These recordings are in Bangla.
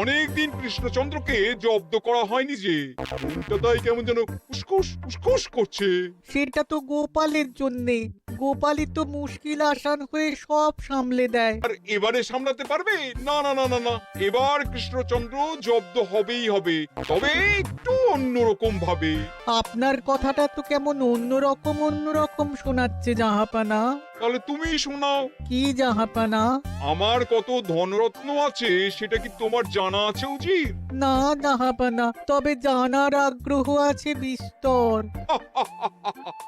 অনেকদিন কৃষ্ণচন্দ্রকে জব্দ করা হয়নি যে, মনটা তাই কেমন যেন উসকুস উসকুস করছে। সেটা তো গোপালের জন্যে। গোপালই তো মুশকিল আসান হয়ে সব সামলে দেয়। আর এবারে সামলাতে পারবে? না না না না না, এবার কৃষ্ণচন্দ্র জব্দ হবেই হবে, তবে একটু অন্যরকম ভাবে। আপনার কথাটা তো কেমন অন্যরকম শোনাচ্ছে জাহাপানা। তাহলে তুমি শোনাও। কি জাহাপানা? আমার কত ধনরত্ন আছে সেটা কি তোমার জানা আছে উজির? না জাহাপানা, তবে জানার আগ্রহ আছে বিস্তর।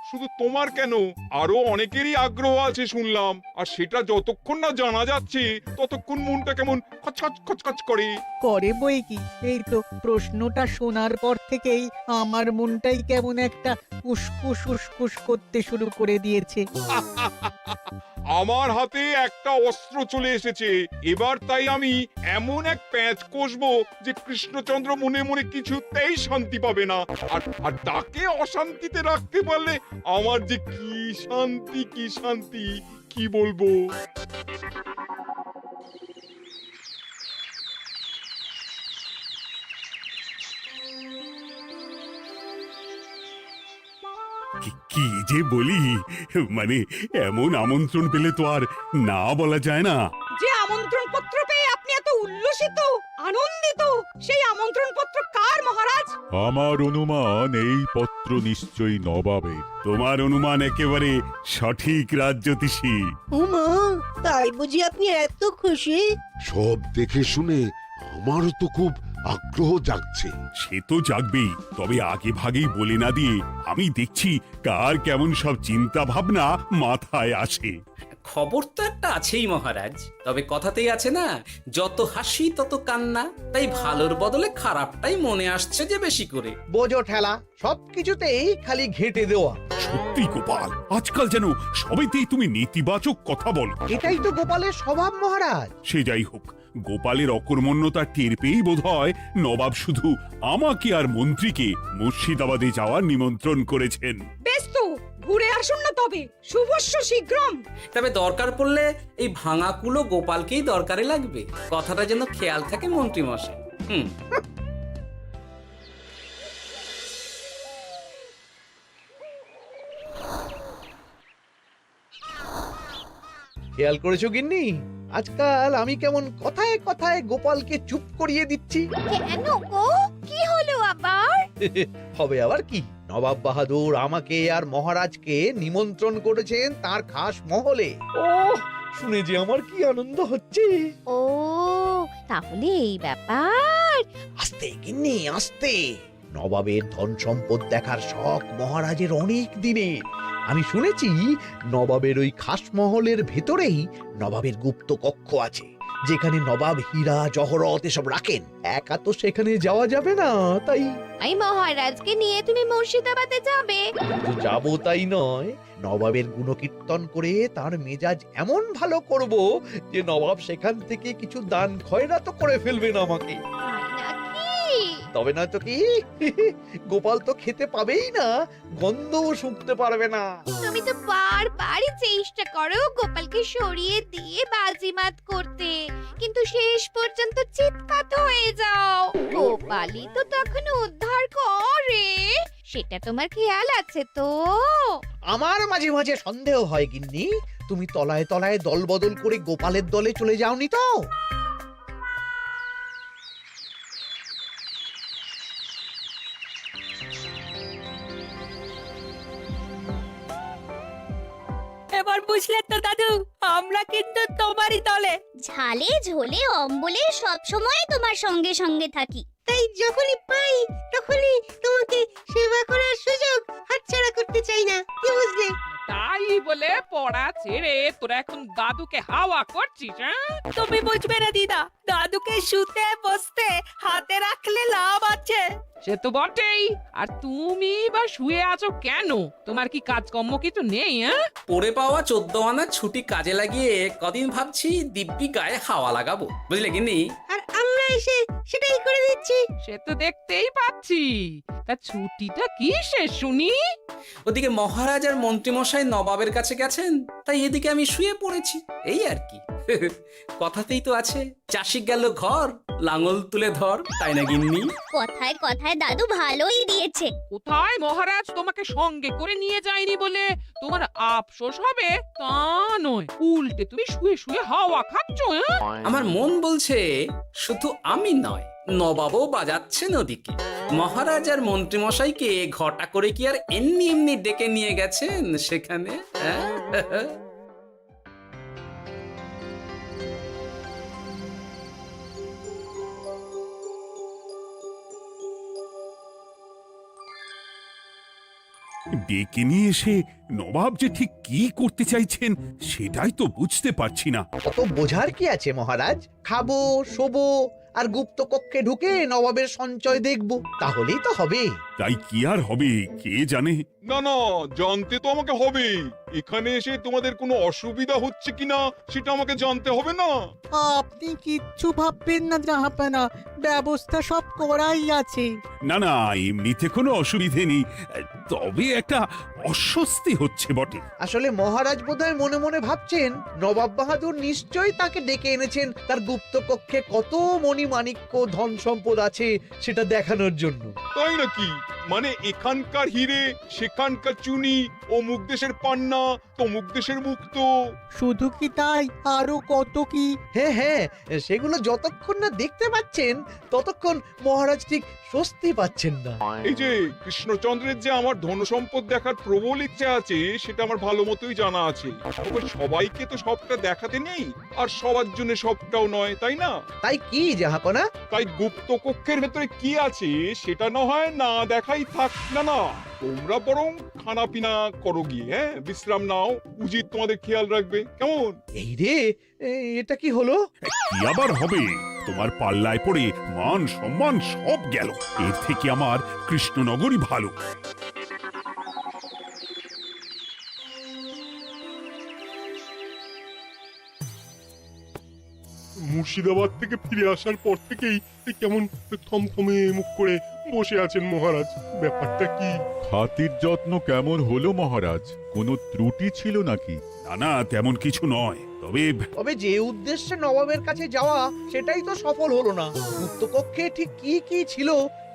শুধু তোমার কেন, আরো অনেকেরই আগ্রহ আছে শুনলাম, আর সেটা যতক্ষণ না জানা যাচ্ছে ততক্ষণ মনটা কেমন খচখচ খচখচ করে। করে বই কি, এই তো প্রশ্নটা শোনার পর থেকেই আমার মনটাই কেমন একটা উসকুস উসকুস করতে শুরু করে দিয়েছে। আমার হাতে একটা অস্ত্র চলে এসেছে এবার, তাই আমি এমন এক প্যাঁচ কষবো যে কৃষ্ণচন্দ্র মনে মনে কিছুতেই শান্তি পাবে না। আর তাকে অশান্তিতে রাখতে পারলে আমার যে কি শান্তি কি শান্তি, কি বলবো। কি যে বলি, মানে এমন আমন্ত্রণ পেলে তো আর না বলা যায় না। যে আমন্ত্রণ পত্র পেয়ে আপনি এত উল্লসিত আনন্দিত, সেই আমন্ত্রণ পত্র কার মহারাজ? আমার অনুমান এই পত্র নিশ্চয়ই নবাবের। তোমার অনুমান একেবারে সঠিক রাজ্যতীষী। উমা, তাই বুঝি আপনি এত খুশি? সব দেখে শুনে আমারও তো খুব আগ্রহ জাগছে। সে তো জাগবেই, তবে আগে ভাগেই বলে না দিয়ে আমি দেখছি কার কেমন সব চিন্তা ভাবনা মাথায় আসে। খবর তো একটা আছেই মহারাজ, তবে কথাতেই আছে না, যত হাসি তত কান্না। তাই ভালোর বদলে খারাপটাই মনে আসছে যে বেশি করে। বোঝো ঠেলা, সবকিছুতেই খালি ঘেঁটে দেওয়া। সত্যি গোপাল, আজকাল যেন সবাইতেই তুমি নেতিবাচক কথা বলো। এটাই তো গোপালের স্বভাব মহারাজ। সে যাই হোক, গোপালের অকর্মণ্যতা টের পেয়েই বোধ হয় নবাব শুধু আমাকে আর মন্ত্রীকে মুর্শিদাবাদে যাওয়ার নিমন্ত্রণ করেছেন। বেশ তো, ঘুরে আসুন না তবে, শুভস্য শীঘ্রম। তবে দরকার পড়লে এই ভাঙা কুলো গোপালকেই দরকারে লাগবে, কথাটা যেন খেয়াল থাকে মন্ত্রী মশাই। খেয়াল করেছো গিন্নি, আজকাল আমি কেমন কথায় কথায় গোপালকে চুপ করিয়ে দিচ্ছি। কেন গো, কি হলো আবার? হবে আবার কি, নবাব বাহাদুর আমাকে আর মহারাজকে নিমন্ত্রণ করেছেন তার খাস মহলে। ও শুনে যে আমার কি আনন্দ হচ্ছে। ও তাহলে এই ব্যাপার। আস্তে গিন্নি আস্তে, নবাবের ধন সম্পদ দেখার শখ মহারাজের অনেক দিনের। আমি শুনেছি নবাবের ওই খাস মহলের ভেতরেই নবাবের গুপ্ত কক্ষ আছে, যেখানে নবাব হীরা জহরত এসব রাখেন। একা তো সেখানে যাওয়া যাবে না, তাই এই মহারাজকে নিয়ে তুমি মুর্শিদাবাদে যাবে? শুধু যাবো তাই নয়, নবাবের গুণকীর্তন করে তার মেজাজ এমন ভালো করব যে নবাব সেখান থেকে কিছু দান খয়রাত করে ফেলবেন আমাকে। তাই নাকি? তবে না তো কি, গোপাল তো খেতে পাবেই না, গন্ধও শুঁকতে পারবে না। তুমি তো বারবারই চেষ্টা করো গোপালকে সরিয়ে দিয়ে বাজিমাত করতে, কিন্তু শেষ পর্যন্ত চিৎপাত হয়ে যাও। গোপালই তো তখন উদ্ধার করে, সেটা তোমার খেয়াল আছে তো? আমার মাঝে মাঝে সন্দেহ হয় গিন্নি, তুমি তলায় তলায় দল বদল করে গোপালের দলে চলে যাওনি তো? এবার বুঝলে তো দাদু, আমরা কিন্তু তোমারই দলে। ঝালে ঝোলে অম্বলে সব সময় তোমার সঙ্গে সঙ্গে থাকি। তাই যখনই পাই তখনই তোমাকে সেবা করার সুযোগ হাতছাড়া করতে চাই না, কি বুঝলে? তাই বলে পড়া ছেড়ে তোরা এখন দাদুকে হাওয়া করছিস? তুমি বুঝবে না দিদা, দাদুকে শুতে বসতে হাতে রাখলে লাভ আছে। সে তো বটেই, আর তুমি বা শুয়ে আছো কেন? তোমার কি কাজকর্ম কিছু নেই? পড়ে পাওয়া 14 আনার ছুটি কাজে লাগিয়ে কদিন ভাবছি দিব্যি গায়ে হাওয়া লাগাবো, বুঝলে গিন্নি? আর আমরা এসে সেটাই করে দিচ্ছি। সে তো দেখতেই পাচ্ছি। তা ছুটিটা কি সে শুনি? ওদিকে মহারাজ আর মন্ত্রীমশাই নবাবের কাছে গেছেন, তাই এদিকে আমি শুয়ে পড়েছি, এই আর কি। কথাতেই তো আছে, চাষি গেল ঘর, লাঙল তুলে ধর, তাই না গিন্নি? কথায় কথায় দাদু ভালোই দিয়েছে। কোথায় মহারাজ তোমাকে সঙ্গে করে নিয়ে যায়নি বলে তোমার আফসোস হবে তা নয়, উল্টে তুমি শুয়ে শুয়ে হাওয়া খাচ্ছ। আমার মন বলছে শুধু আমি নয়, নবাবও বাজাচ্ছেন ওদিকে। মহারাজ আর মন্ত্রীমশাইকে ঘটা করে কি আর এমনি এমনি ডেকে নিয়ে গেছেন সেখানে? ডেকে নিয়ে এসে নবাব যে ঠিক কি করতে চাইছেন সেটাই তো বুঝতে পারছি না। অত বোঝার কি আছে মহারাজ? খাবো, শোবো আর গুপ্ত কক্ষে ঢুকে নবাবের সঞ্চয় দেখব, তাহলেই তো হবে। তাই কি আর হবে কে জানে। না না, জানতে তো আমাকে হবে। এখানে এসে তোমাদের কোনো অসুবিধা হচ্ছে কিনা সেটা আমাকে জানতে হবে না? আপনি কিচ্ছু ভাববেন না জাহাপানা, ব্যবস্থা সব করাই আছে। না না, এমনিতে কোনো অসুবিধে নেই, তবে একটা অস্বস্তি হচ্ছে বটে। আসলে মহারাজ বোধহয় মনে মনে ভাবছেন নবাব বাহাদুর নিশ্চয়ই তাকে ডেকে এনেছেন তার গুপ্ত কক্ষে কত মণিমাণিক্য ধন সম্পদ আছে সেটা দেখানোর জন্য। তাই নাকি? মানে এখানকার হিরে, সেখানকার চুনি, অমুক দেশের পান্না, তমুক দেশের মুক্ত। শুধু কি তাই, আরো কত কি। হ্যাঁ হ্যাঁ, সেগুলো যতক্ষণ না দেখতে পাচ্ছেন ততক্ষণ মহারাজ ঠিক স্বস্তি পাচ্ছেন না। এই যে কৃষ্ণচন্দ্রের যে আমার ধন সম্পদ দেখার প্রবল ইচ্ছা আছে সেটা আমার ভালো মতোই জানা আছে। তবে সবাইকে তো সবটা দেখাতে নেই, আর সবার জন্য সবটাও নয়, তাই না? তাই কি জাহাপনা? তাই গুপ্ত কক্ষের ভেতরে কি আছে সেটা না হয় না দেখাই থাক। না না, তোমরা বরং খানা পিনা করো গিয়ে, হ্যাঁ, বিশ্রাম নাও। উজিত তোমাদের খেয়াল রাখবে, কেমন? এই রে, এটা কি হলো? কি আবার হবে? তোমার পাল্লায় পড়ে মান সম্মান সব গেল। এর থেকে আমার কৃষ্ণনগরই ভালো। মুর্শিদাবাদ থেকে ফিরে আসার পর থেকেই কেমন থমথমে মুখ করে বসে আছেন মহারাজ। ব্যাপারটা কি? হাতির যত্ন কেমন হলো মহারাজ? কোনো ত্রুটি ছিল নাকি? না না, তেমন কিছু নয়, তবে যে উদ্দেশ্যে নবাবের কাছে যাওয়া সেটাই তো সফল হলো না। গুপ্ত কক্ষে ঠিক কি কি ছিল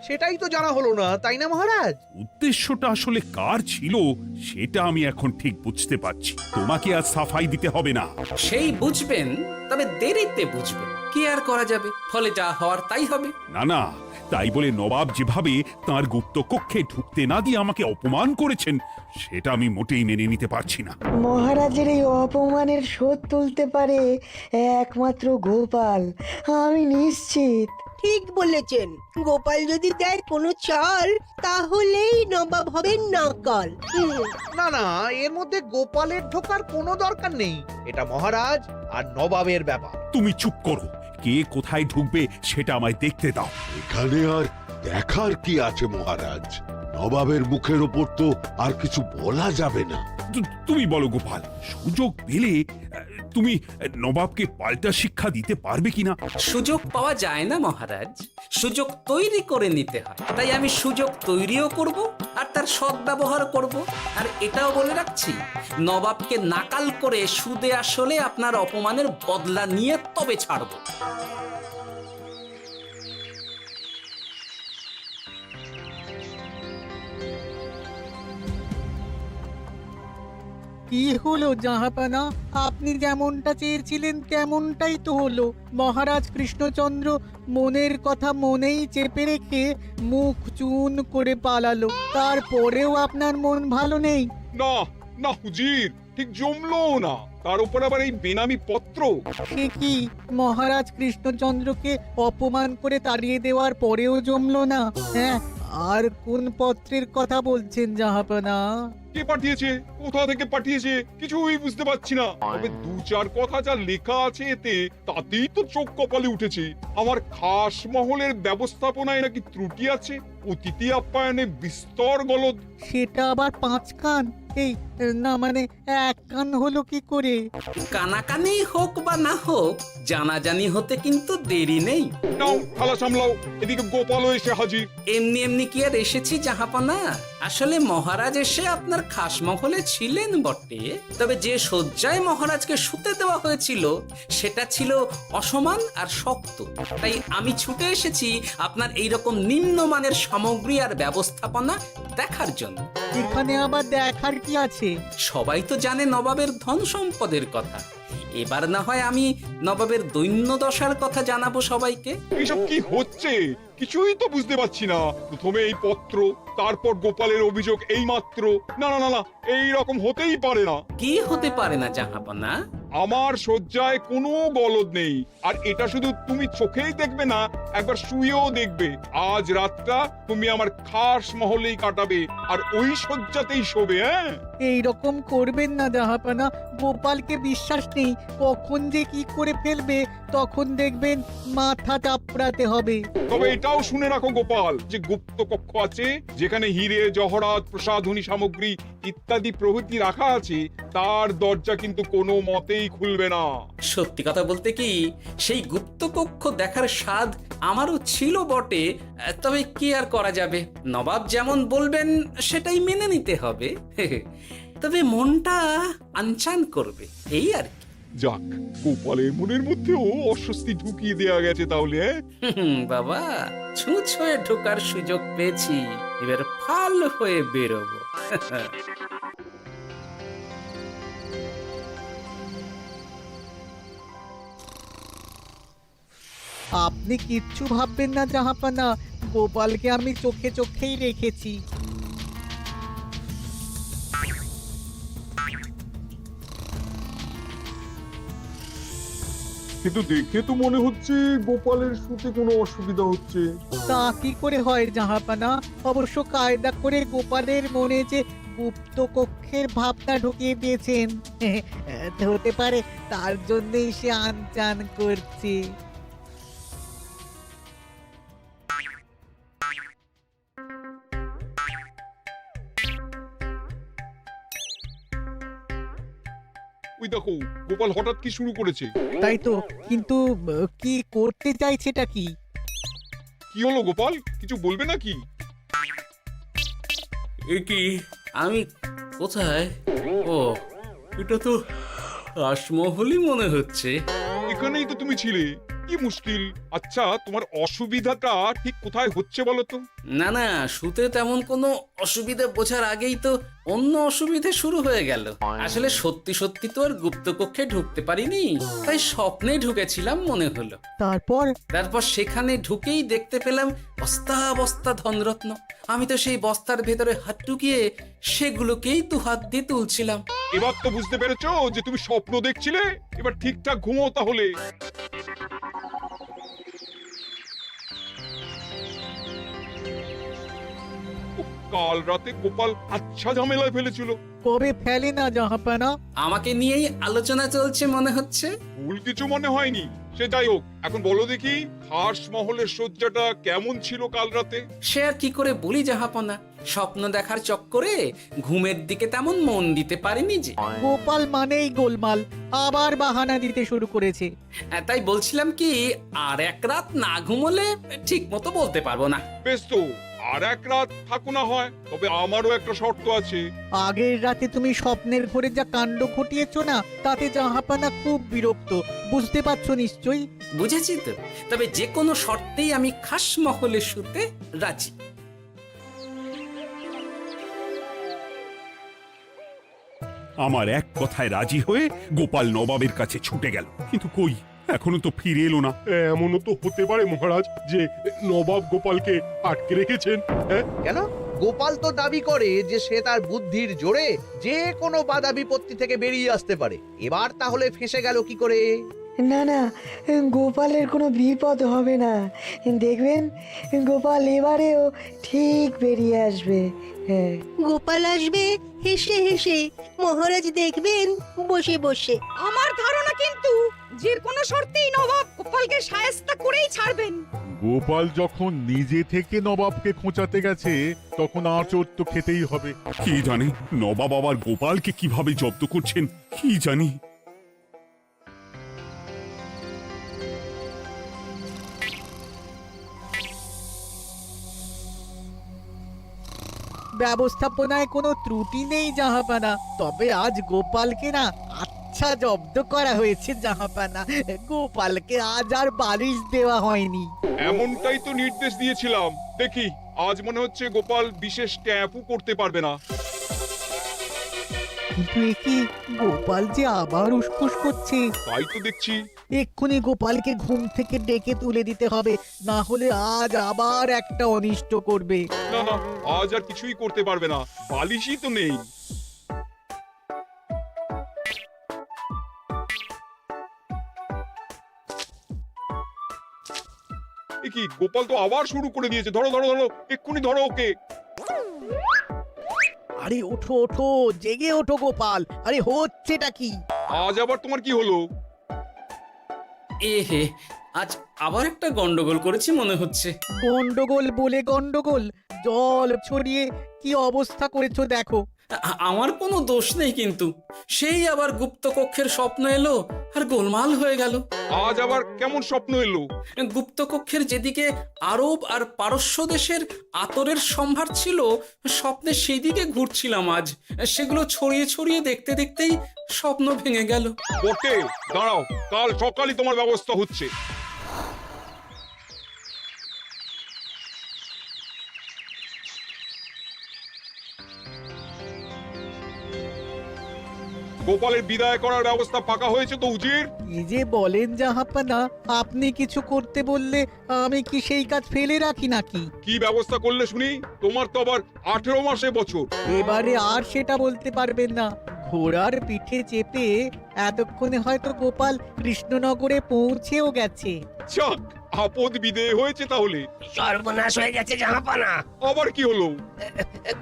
সেটাই তো জানা হলো না, তাই না মহারাজ? উদ্দেশ্যটা আসলে কার ছিল সেটা আমি এখন ঠিক বুঝতে পারছি। তোমাকে আর সাফাই দিতে হবে না। সেই বুঝবেন, তবে দেরিতে বুঝবেন। কি আর করা যাবে, ফলে যা হওয়ার তাই হবে। না না, তাই বলে নবাব যেভাবে তার গুপ্ত কক্ষে ঢুকতে না দিয়ে আমাকে অপমান করেছেন সেটা আমি মোটেই মেনে নিতে পারছি না। মহারাজের এই অপমানের শোধ তুলতে পারে একমাত্র গোপাল, আমি নিশ্চিত। ঠিক বলেছেন, গোপাল যদি দেয় কোনো চাল তাহলেই নবাব হবেন নকল। না না, এর মধ্যে গোপালের ঢোকার কোনো দরকার নেই। এটা মহারাজ আর নবাবের ব্যাপার। তুমি চুপ করো, কে কোথায় ঢুকবে সেটা আমায় দেখতে দাও। এখানে আর দেখার কি আছে মহারাজ? নবাবের মুখের ওপর তো আর কিছু বলা যাবে না। তুমি বলো গোপাল, সুযোগ পেলে তুমি নবাবকে পাল্টা শিক্ষা দিতে পারবে কিনা? সুযোগ পাওয়া যায় না মহারাজ, সুযোগ তৈরি করে নিতে হয়। তাই আমি সুযোগ তৈরিও করব আর তার সদ্ব্যবহার করব। আর এটাও বলে রাখছি, নবাবকে নাকাল করে সুদে আসলে আপনার অপমানের বদলা নিয়ে তবে ছাড়ব। কি হলো জাহাপানা, আপনি যেমনটা চেয়েছিলেন তেমনটাই তো হলো। মহারাজ কৃষ্ণচন্দ্র মনের কথা মনেই চেপে রেখে মুখ চুন করে পালালো, তারপরেও আপনার মন ভালো নেই? না না হুজির, ঠিক জমলো না। তার উপর আবার এই বেনামি পত্র। সে কি, মহারাজ কৃষ্ণচন্দ্রকে অপমান করে তাড়িয়ে দেওয়ার পরেও জমলো না? হ্যাঁ, আর কোন পত্রের কথা বলছেন জাহাপানা? কে পাঠিয়েছে, কোথা থেকে পাঠিয়েছে কিছুই বুঝতে পারছি না। তবে দু চার কথা যা লেখা আছে এতে, তাতেই তো চোখ কপালে উঠেছে। আমার খাস মহলের ব্যবস্থাপনায় নাকি ত্রুটি আছে, অতিথি আপ্যায়নে বিস্তর গলদ। সেটা আবার 5 কান? এই না মানে 1 কান হলো কি করে? কানাকানি হোক বা না হোক, জানাজানি হতে কিন্তু দেরি নেই। নাও থালা সামলাও, এদিকে গোপালও এসে হাজির। এমনি এমনি কি আর এসেছি জাহাপানা? আসলে মহারাজ এসে আপনার খাস মহলে ছিলেন বটে, তবে যে শয্যায় মহারাজকে শুতে দেওয়া হয়েছিল সেটা ছিল অসমান আর শক্ত। তাই আমি ছুটে এসেছি আপনার এইরকম নিম্নমানের সামগ্রী আর ব্যবস্থাপনা দেখার জন্য। এখানে আবার দেখার কি আছে? সবাই তো জানে নবাবের ধন সম্পদের কথা, এবার না হয় আমি নবাবের দৈন্য দশার কথা জানাবো সবাইকে। এইসব কি হচ্ছে কিছুই তো বুঝতে পারছি না। প্রথমে এই পত্র, তারপর গোপালের অভিযোগ এই মাত্র। না না না না, এই রকম হতেই পারে না। কি হতে পারে না জাহাপানা? আমার শয্যায় কোনো গলদ নেই, আর এটা শুধু তুমি চোখেই দেখবে না, একবার শুয়েও দেখবে। আজ রাতটা তুমি আমার খাস মহলেই কাটাবে, আর ওই শয্যাতেই শোবে। হ্যাঁ, এই রকম করবেন না জাহাপানা, গোপালকে বিশ্বাস নেই, কখন যে কি করে ফেলবে তখন দেখবেন মাথা চাপড়াতে হবে। তবে এটাও শুনে রাখো গোপাল, যে গুপ্ত কক্ষ আছে যেখানে হিরে জহরাত প্রসাধনী সামগ্রী ইত্যাদি প্রভৃতি রাখা আছে, তার দরজা কিন্তু কোনো মতেই খুলবে না। সত্যি কথা বলতে কি, সেই গুপ্তকক্ষ দেখার স্বাদ আমারও ছিল বটে, তবে কি আর করা যাবে, নবাব যেমন বলবেন সেটাই মেনে নিতে হবে। তবে মনটা আনচান করবে, এই আর কি। যাক, গোপালের মনের মধ্যেও অস্বস্তি ঢুকিয়ে দেয়া গেছে তাহলে। বাবা, ছুঁচ হয়ে ঢোকার সুযোগ পেয়েছি, এবার ফাল হয়ে বেরোবো। আপনি কিচ্ছু ভাববেন না জাহাপানা, গোপালকে আমি চোখে চোখেই রেখেছি। কিন্তু দেখে তো মনে হচ্ছে গোপালের শুতে কোনো অসুবিধা হচ্ছে। তা কি করে হয় জাহাপানা? অবশ্য কায়দা করে গোপালের মনে যে গুপ্ত কক্ষের ভাবনা ঢুকিয়ে দিয়েছেন, হতে পারে তার জন্যই সে আনচান করছে। ওই দেখো, গোপাল হঠাৎ কি শুরু করেছে। তাই তো, কিন্তু কি করতে চাইছেটা কি? কি হলো গোপাল, কিছু বলবে নাকি? এ কি, আমি কোথায়? ও, এটা তো রাসমহলই মনে হচ্ছে। এখানেই তো তুমি ছিলে, কি মুশকিল। আচ্ছা, তোমার অসুবিধাটা ঠিক কোথায় হচ্ছে বলো তো? না না, শুতে তেমন কোনো অসুবিধা বোঝার আগেই তো অন্য অসুবিধে শুরু হয়ে গেল। আসলে সত্যি সত্যি তো আর গুপ্তকক্ষে ঢুকতে পারিনি, তাই স্বপ্নে ঢুকেছিলাম মনে হলো। তারপর সেখানে ঢুকেই দেখতে পেলাম বস্তা বস্তা ধনরত্ন। আমি তো সেই বস্তার ভেতরে হাত ঢুকিয়ে সেগুলোকেই তো হাত দিয়ে তুলছিলাম। এবার তো বুঝতে পেরেছো যে তুমি স্বপ্ন দেখছিলে। এবার ঠিকঠাক ঘুমো তাহলে। কাল রাতে গোপাল আচ্ছা ঝামেলায় ফেলেছিল। কবে ফেলে না জাহাপানা? আমাকে নিয়েই আলোচনা চলছে মনে হচ্ছে। ভুল কিছু মনে হয়নি, সে যাই হোক। এখন বলো দেখি, খাস মহলের শয্যাটা কেমন ছিল কাল রাতে? সে আর কি করে বলি জাহাপনা, স্বপ্ন দেখার চক্করে ঘুমের দিকে তেমন মন দিতে পারিনি যে। গোপাল মানেই গোলমাল, আবার বাহানা দিতে শুরু করেছে। তাই বলছিলাম কি, আর এক রাত না ঘুমোলে ঠিক মতো বলতে পারবো না। বেশ তো, আর এক রাত থাকো না হয়, তবে আমারও একটা শর্ত আছে। আগের রাতে তুমি স্বপ্নের ঘরে যা কাণ্ড ঘটিয়েছো না, তাতে জাহাপানা খুব বিরক্ত, বুঝতে পারছো নিশ্চয়ই। বুঝেছি তো, তবে যে কোনো শর্তেই আমি খাস মহলে শুতে রাজি। আমার এক কথায় রাজি হয়ে গোপাল নবাবের কাছে ছুটে গেল, কিন্তু কই, এখনো তো ফিরে এলো না। এমনও তো হতে পারে মহারাজ যে নবাব গোপালকে আটকে রেখেছেন। হ্যাঁ, কেন? গোপাল তো দাবি করে যে সে তার বুদ্ধির জোরে যে কোনো বাধা বিপত্তি থেকে বেরিয়ে আসতে পারে। এবার তাহলে ফেঁসে গেল কি করে? না না, গোপালের কোনো বিপদ হবে না। দেখবেন গোপাল এবারেও ঠিক বেরিয়ে আসবে। হ্যাঁ, গোপাল আসবে হেসে হেসে, মহারাজ দেখবেন বসে বসে। আমার ধারণা কিন্তু যে কোনো শর্তেই নবাব গোপালকে শায়েস্তা করেই ছাড়বেন। গোপাল যখন নিজে থেকে নবাবকে খোঁচাতে গেছে তখন আঁচড় তো খেতেই হবে। কি জানে নবাব আবার গোপালকে কিভাবে জব্দ করছেন কি জানি। ব্যবস্থাপনায় কোনো ত্রুটি নেই জাহাপানা, তবে আজ গোপালকে না আচ্ছা জব্দ করা হয়েছে জাহাপানা। গোপালকে আজ আর বালিশ দেওয়া হয়নি। এমনটাই তো নির্দেশ দিয়েছিলাম। দেখি আজ মনে হচ্ছে গোপাল বিশেষ ট্যাপও করতে পারবে না। কিন্তু এ কি, গোপাল যে আবার উসখুস করছে। তাই তো দেখছি। এক্ষুনি গোপালকে ঘুম থেকে ডেকে তুলে দিতে হবে, না হলে আজ আবার একটা অনিষ্ট করবে। না না, আজ আর কিছুই করতে পারবে না, বালিশই তো নেই। এ কি, গোপাল তো আবার শুরু করে দিয়েছে। ধরো ধরো ধরো, এক্ষুনি ধরো ওকে। আরে ওঠো ওঠো, জেগে ওঠো গোপাল। আরে হচ্ছেটা কি? আজ আবার তোমার কি হলো? এ হে, আজ আবার একটা গন্ডগোল করেছি মনে হচ্ছে। গন্ডগোল বলে গন্ডগোল, জল ছড়িয়ে কি অবস্থা করেছো দেখো। আমার কোনো দোষ নেই, কিন্তু সেই আবার গুপ্তকক্ষের স্বপ্ন এলো আর গোলমাল হয়ে গেল। আজ আবার কেমন স্বপ্ন এলো? গুপ্তকক্ষের যেদিকে আরব আর পারস্য দেশের আতরের সম্ভার ছিল, স্বপ্নে সেই দিকে ঘুরছিলাম আজ। সেগুলো ছড়িয়ে ছড়িয়ে দেখতে দেখতেই স্বপ্ন ভেঙে গেল। বটে, দাঁড়াও, কাল সকালই তোমার ব্যবস্থা হচ্ছে। গোপালের বিদায় করার ব্যবস্থা পাকা হয়েছে তো উজির? কি যে বলেন জাহাপানা, আপনি কিছু করতে বললে আমি কি সেই কাজ ফেলে রাখি নাকি? কি ব্যবস্থা করলে শুনি? তোমার তো আবার 18 মাসে বছর। এবারে আর সেটা বলতে পারবেন না। ঘোড়ার পিঠে চেপে এতক্ষণে হয়তো গোপাল কৃষ্ণনগরে পৌঁছেও গেছে। যাক, আপদ বিদেয় হয়েছে তাহলে। সর্বনাশ হয়ে গেছে জাহাপানা। আবার কি হলো?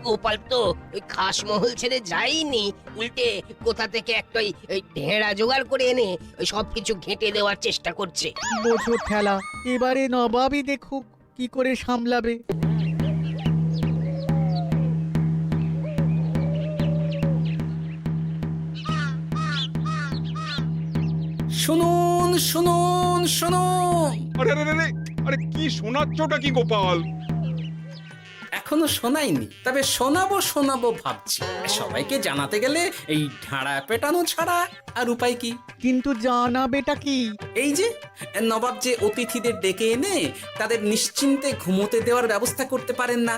গোপাল তো ওই খাসমহল ছেড়ে যায়নি, উল্টে কোথা থেকে একটা ওই ঢেড়া জোগাড় করে এনে ওই সবকিছু ঘেঁটে দেওয়ার চেষ্টা করছে। বোঝো ঠেলা, এবারে নবাবই দেখুক কি করে সামলাবে। শুনুন শুনুন শুনুন, আরে আরে আরে, আরে কি শোনাচ্ছটা কি গোপাল? এখনো শোনাইনি, তবে শোনাবো শোনাবো ভাবছি। সবাইকে জানাতে গেলে এই ঢাড়া পেটানো ছাড়া আর উপায় কি? কিন্তু জানাবেটা কি? এই যে নবাব যে অতিথিদের ডেকে এনে তাদের নিশ্চিন্তে ঘুমোতে দেওয়ার ব্যবস্থা করতে পারেন না,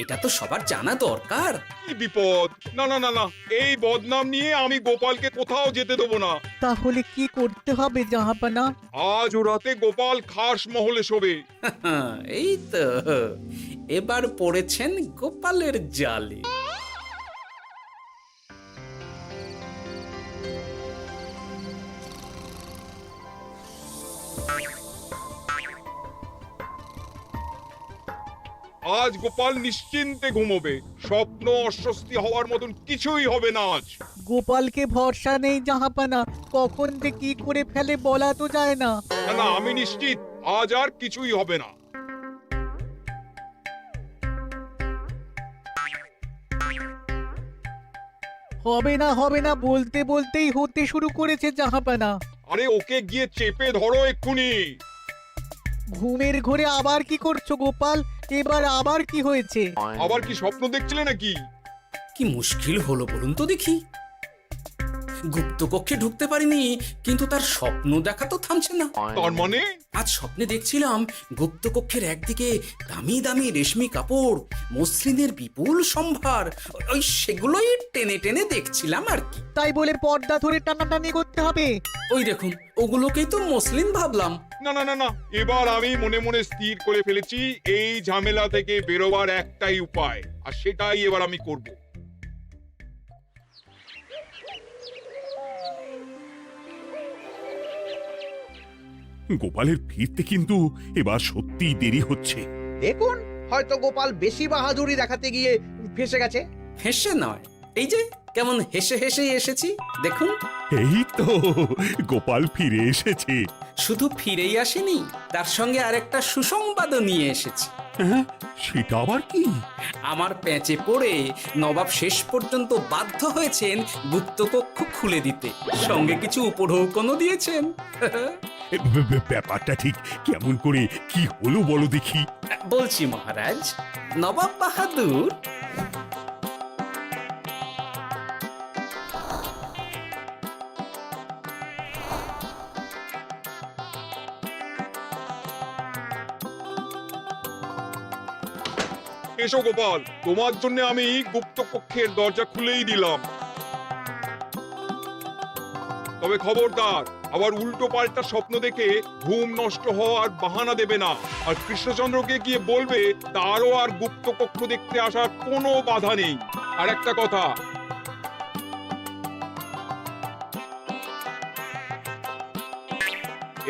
এটা তো সবার জানা দরকার। কি বিপদ! না না না না, এই বদনাম নিয়ে আমি গোপালকে কোথাও যেতে দেবো না। তাহলে কি করতে হবে জাহাপানা? আজ ও রাতে গোপাল খাস মহলে শোবে। এই তো এবার পড়েছেন গোপালের জালে। আজ গোপাল নিশ্চিন্তে ঘুমোবে। স্বপ্ন অস্বস্তি হওয়ার মতন কিছুই হবে না আজ। গোপালকে ভরসা নেই জাহাপানা, কখন যে কি করে ফেলে বলা তো যায় না। না না, আমি নিশ্চিত আজ আর কিছুই হবে না। হবে না বলতে বলতেই হতে শুরু করেছে জাহাপানা। আরে ওকে গিয়ে চেপে ধরো এক্ষুনি। ঘুমের ঘোরে আবার কি করছো গোপাল? এবার আবার কি হয়েছে? আবার কি স্বপ্ন দেখছিলে নাকি? কি মুশকিল হলো বলুন তো দেখি। গুপ্তকক্ষে ঢুকতে পারিনি, কিন্তু তার স্বপ্ন দেখা তো থামছে না। তার মানে? আজ স্বপ্নে দেখছিলাম গুপ্তকক্ষের একদিকে দামি দামি রেশমি কাপড়, মসলিনের বিপুল সম্ভার, ওই সেগুলোই টেনে টেনে দেখছিলাম আর কি। তাই বলে পর্দা ধরে টানাটানি করতে হবে? ওই দেখুন, ওগুলোকেই তো মসলিন ভাবলাম। না না না না, এবার আমি মনে মনে স্থির করে ফেলেছি এই ঝামেলা থেকে বেরোবার একটাই উপায়, আর সেটাই এবার আমি করব। গোপালের ফিরতে কিন্তু এবার সত্যিই দেরি হচ্ছে। দেখুন, হয়তো গোপাল বেশি বাহাদুরি দেখাতে গিয়ে ফেসে গেছে। হেসে নয়, এই যে কেমন হেসে হেসেই এসেছি দেখুন। এই তো গোপাল ফিরে এসেছে। শুধু ফিরেই আসেনি, তার সঙ্গে আরেকটা সুসংবাদও নিয়ে এসেছি। হ্যাঁ, সেটা আবার কি? আমার প্যাঁচে পড়ে নবাব শেষ পর্যন্ত বাধ্য হয়েছেন গুপ্তকক্ষ খুলে দিতে, সঙ্গে কিছু উপঢৌকনও দিয়েছেন। ব্যাপারটা ঠিক কেমন করে কি হলো বলো দেখি। বলছি মহারাজ, নবাব বাহাদুর এসো গোপাল, তোমার জন্য আমি গুপ্ত কক্ষের দরজা খুলেই দিলাম। তবে খবরদার, আবার উল্টো পাল্টা স্বপ্ন দেখে ঘুম নষ্ট হওয়ার বাহানা দেবে না। আর কৃষ্ণচন্দ্রকে গিয়ে বলবে তারও আর গুপ্ত কক্ষ দেখতে আসার কোনো বাধা নেই। আর একটা কথা,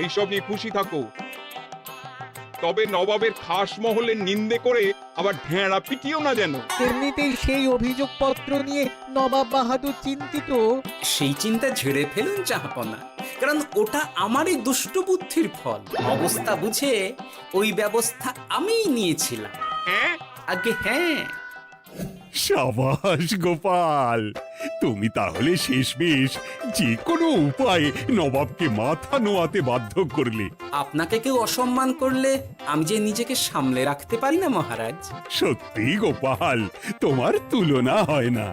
এইসব নিয়ে খুশি থাকো, তবে নবাবের খাস মহলের নিন্দে করে আবার ঢেঁড়া পিটিও না যেন। এমনিতেই সেই অভিযোগপত্র নিয়ে নবাব বাহাদুর চিন্তিত। সেই চিন্তা ঝেড়ে ফেলুন জাহাপনা, কারণ ওটা আমারই দুষ্ট বুদ্ধির ফল। অবস্থা বুঝে ওই ব্যবস্থা আমিই নিয়েছিলাম। হ্যাঁ, আগে হ্যাঁ। সাবাস গোপাল, তুমি তাহলে শেষমেশ যে কোনো উপায়ে নবাবকে মাথা নোয়াতে বাধ্য করলে। আপনাকে কেউ অসম্মান করলে আমি যে নিজেকে সামলে রাখতে পারি না মহারাজ। সত্যি গোপাল, তোমার তুলনা হয় না।